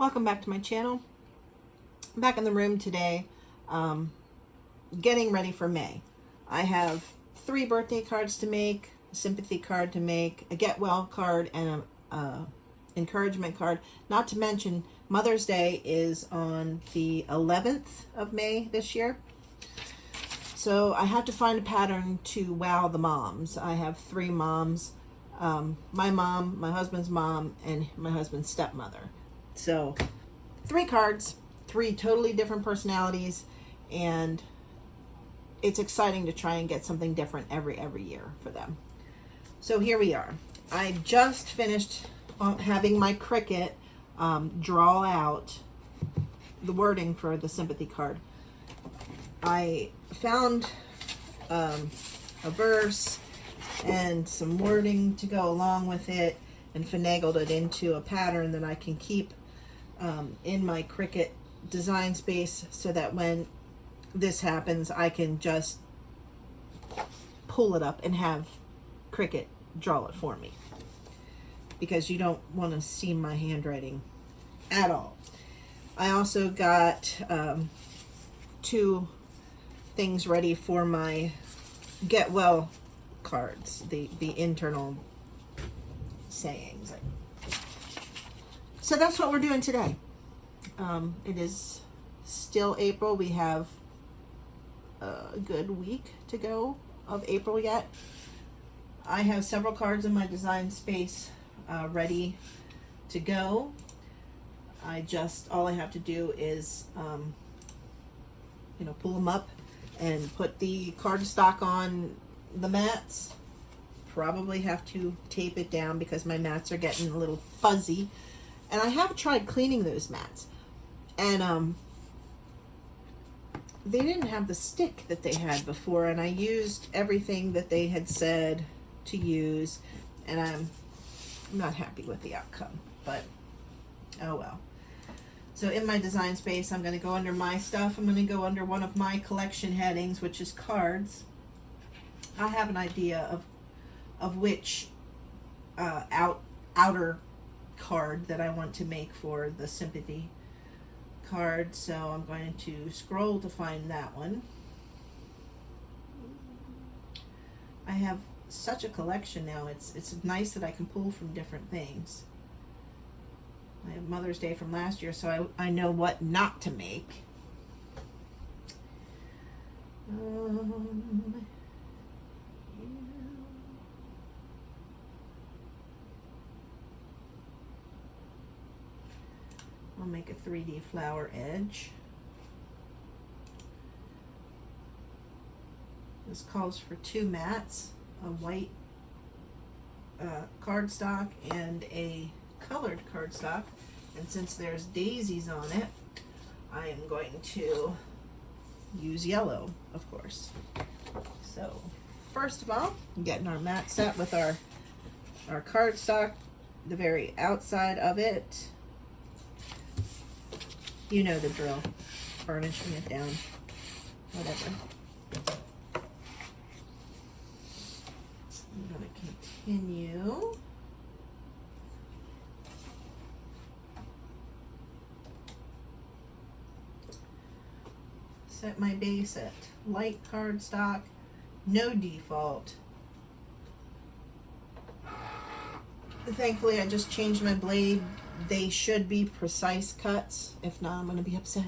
Welcome back to my channel. I'm back in the room today, getting ready for May. I have 3 birthday cards to make, a sympathy card to make, a get well card, and a encouragement card. Not to mention Mother's Day is on the 11th of May this year. So I have to find a pattern to wow the moms. I have 3 moms, my mom, my husband's mom, and my husband's stepmother. So 3 cards, 3 totally different personalities, and it's exciting to try and get something different every year for them. So here we are. I just finished having my Cricut draw out the wording for the sympathy card. I found a verse and some wording to go along with it and finagled it into a pattern that I can keep in my Cricut design space, so that when this happens I can just pull it up and have Cricut draw it for me, because you don't want to see my handwriting at all. I also got 2 things ready for my get well cards, the internal sayings. So that's what we're doing today. It is still April. We have a good week to go of April yet. I have several cards in my design space ready to go. All I have to do is pull them up and put the cardstock on the mats. Probably have to tape it down because my mats are getting a little fuzzy. And I have tried cleaning those mats, and they didn't have the stick that they had before, and I used everything that they had said to use, and I'm not happy with the outcome, but oh well. So in my design space, I'm going to go under my stuff. I'm going to go under one of my collection headings, which is cards. I have an idea of which outer card that I want to make for the sympathy card, so I'm going to scroll to find that one. I have such a collection now. It's nice that I can pull from different things. I have Mother's Day from last year, so I know what not to make. I'll make a 3D flower edge. This calls for 2 mats, a white cardstock and a colored cardstock. And since there's daisies on it, I am going to use yellow, of course. So first of all, I'm getting our mat set with our cardstock, the very outside of it. You know the drill. Burnishing it down. Whatever. I'm going to continue. Set my base at light cardstock, no default. Thankfully, I just changed my blade. They should be precise cuts. If not, I'm going to be upset.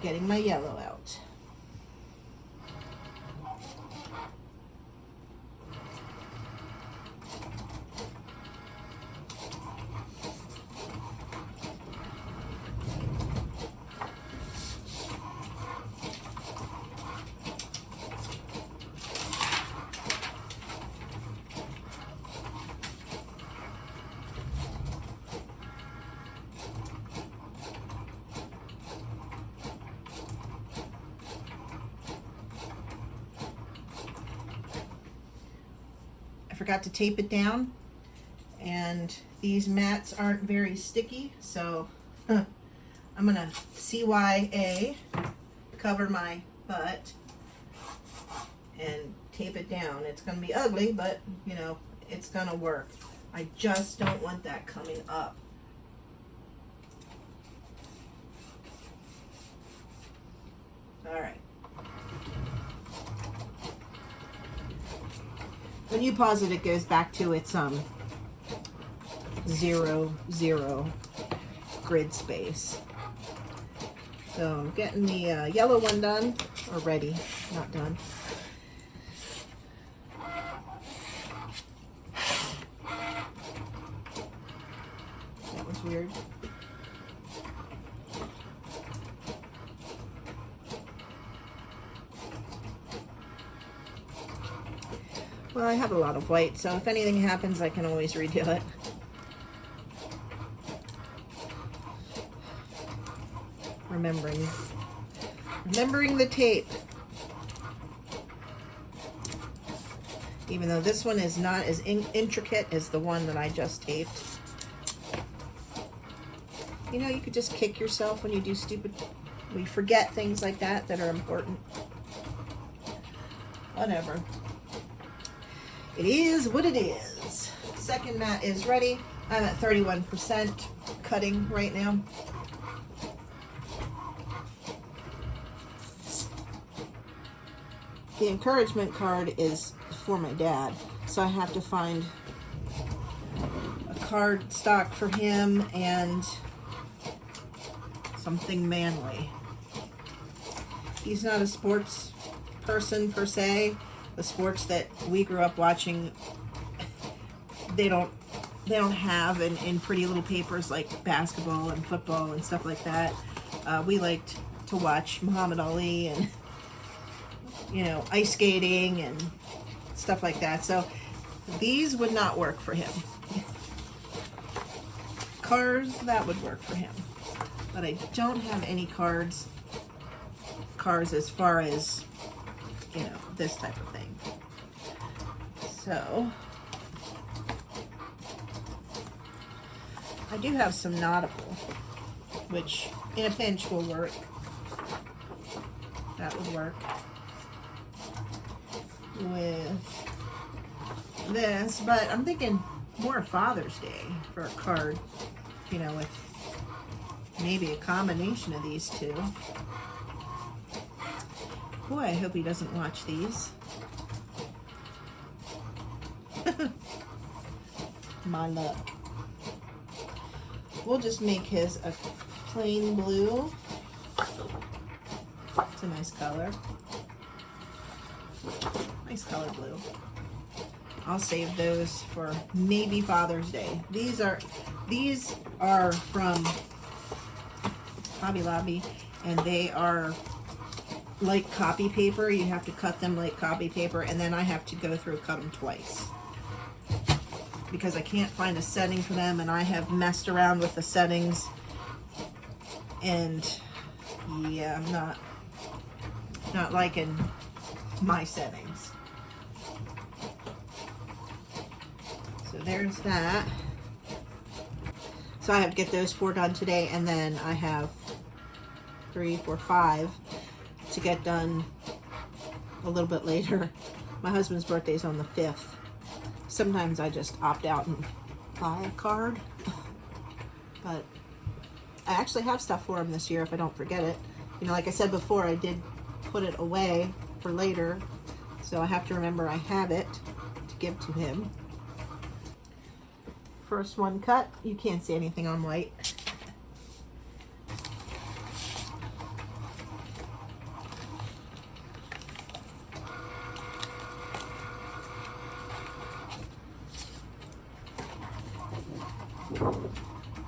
Getting my yellow out. I forgot to tape it down, and these mats aren't very sticky, so I'm gonna CYA, cover my butt, tape it down. It's going to be ugly, but, you know, it's going to work. I just don't want that coming up. All right. When you pause it, it goes back to its 0, 0 grid space. So I'm getting the yellow one done, or ready, not done. That was weird. Well, I have a lot of white, so if anything happens, I can always redo it. Remembering the tape. Even though this one is not as intricate as the one that I just taped. You know, you could just kick yourself when you do we forget things like that are important. Whatever. It is what it is. Second mat is ready. I'm at 31% cutting right now. The encouragement card is for my dad, so I have to find a card stock for him and something manly. He's not a sports person per se. The sports that we grew up watching, they don't have in pretty little papers like basketball and football and stuff like that. We liked to watch Muhammad Ali and, you know, ice skating and stuff like that. So these would not work for him. Cars, that would work for him. But I don't have any cars as far as, you know, this type of thing. So I do have some nautical, which in a pinch will work. That would work with this, but I'm thinking more Father's Day for a card, you know, with maybe a combination of these two. Boy, I hope he doesn't watch these. My luck. We'll just make his a plain blue. It's a nice color. Nice color blue. I'll save those for maybe Father's Day. These are from Hobby Lobby, and they are like copy paper. You have to cut them like copy paper, and then I have to go through cut them twice because I can't find a setting for them, and I have messed around with the settings, and yeah, I'm not liking my settings. So there's that. So I have to get those 4 done today, and then I have 3, 4, 5 to get done a little bit later. My husband's birthday is on the 5th. Sometimes I just opt out and buy a card, but I actually have stuff for him this year if I don't forget it. You know, like I said before, I did put it away for later, so I have to remember I have it to give to him. First one cut. You can't see anything on white.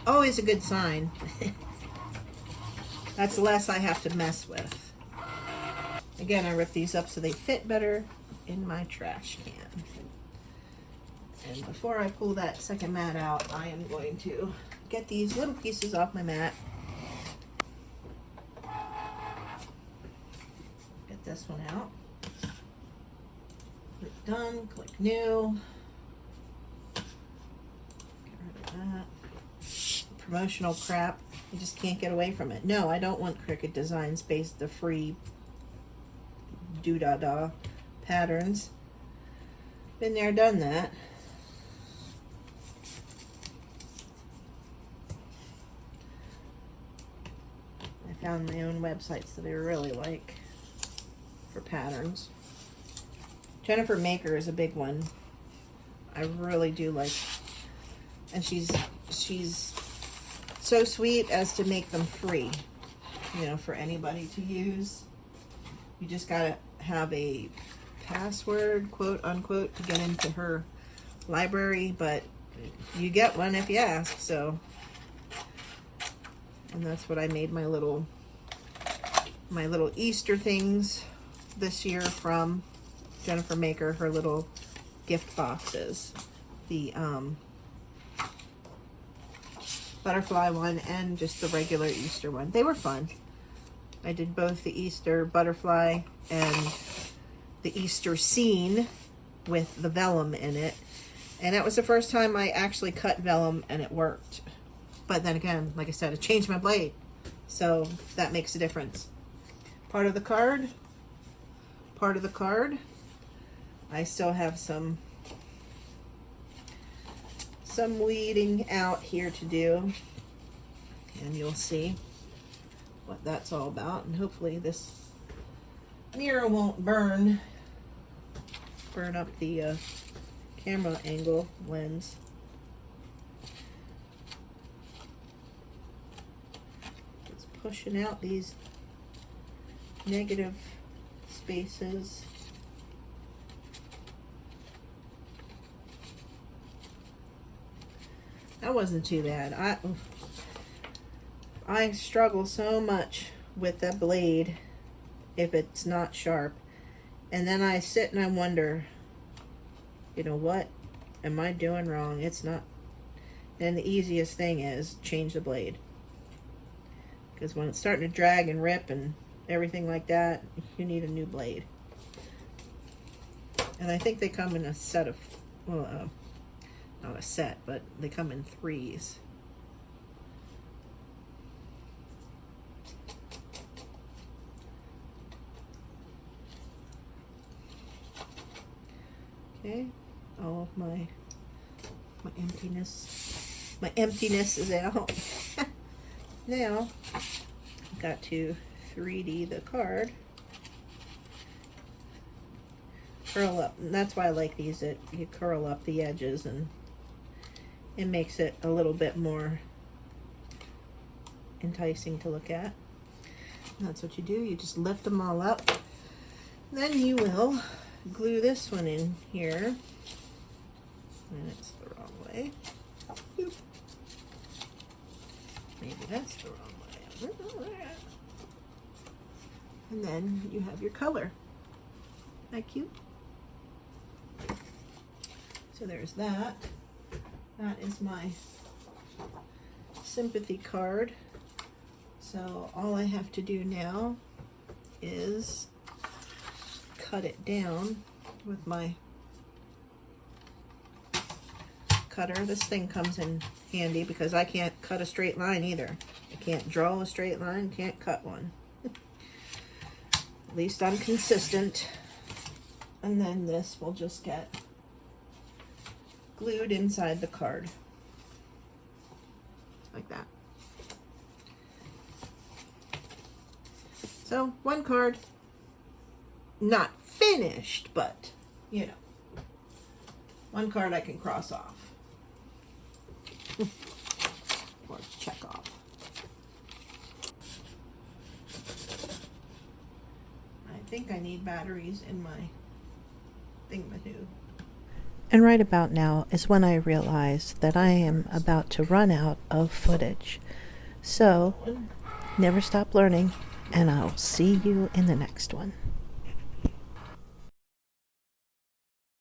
Always a good sign. That's less I have to mess with. Again, I rip these up so they fit better in my trash can. And before I pull that second mat out, I am going to get these little pieces off my mat. Get this one out. Click done, click new. Get rid of that. Promotional crap. You just can't get away from it. No, I don't want Cricut Designs based the free doo-da-da patterns. Been there, done that. I found my own websites that I really like for patterns. Jennifer Maker is a big one. I really do like, and she's so sweet as to make them free, you know, for anybody to use. You just gotta have a password, quote unquote, to get into her library, but you get one if you ask. So, and that's what I made my little Easter things this year from Jennifer Maker, her little gift boxes. The butterfly one and just the regular Easter one. They were fun. I did both the Easter butterfly and the Easter scene with the vellum in it. And that was the first time I actually cut vellum and it worked. But then again, like I said, it changed my blade. So that makes a difference. Part of the card. I still have some weeding out here to do. And you'll see what that's all about. And hopefully this mirror won't burn up the camera angle lens. It's pushing out these negative spaces. That wasn't too bad. I struggle so much with the blade if it's not sharp. And then I sit and I wonder, you know, what am I doing wrong? It's not. And the easiest thing is change the blade. Because when it's starting to drag and rip and everything like that, you need a new blade. And I think they come in a set of, well, not a set, but they come in 3s. Okay, all of my emptiness is out. Now I've got to 3D the card. Curl up, and that's why I like these, that you curl up the edges and it makes it a little bit more enticing to look at. And that's what you do, you just lift them all up. Then you will glue this one in here. And it's the wrong way. Oop. Maybe that's the wrong way. And then you have your color. Isn't that cute? So there's that. That is my sympathy card. So all I have to do now is cut it down with my cutter. This thing comes in handy because I can't cut a straight line either. I can't draw a straight line, can't cut one. At least I'm consistent. And then this will just get glued inside the card. Like that. So one card, not finished, but you know, one card I can cross off or check off. I think I need batteries in my thingamajig. And right about now is when I realize that I am about to run out of footage. So, never stop learning, and I'll see you in the next one.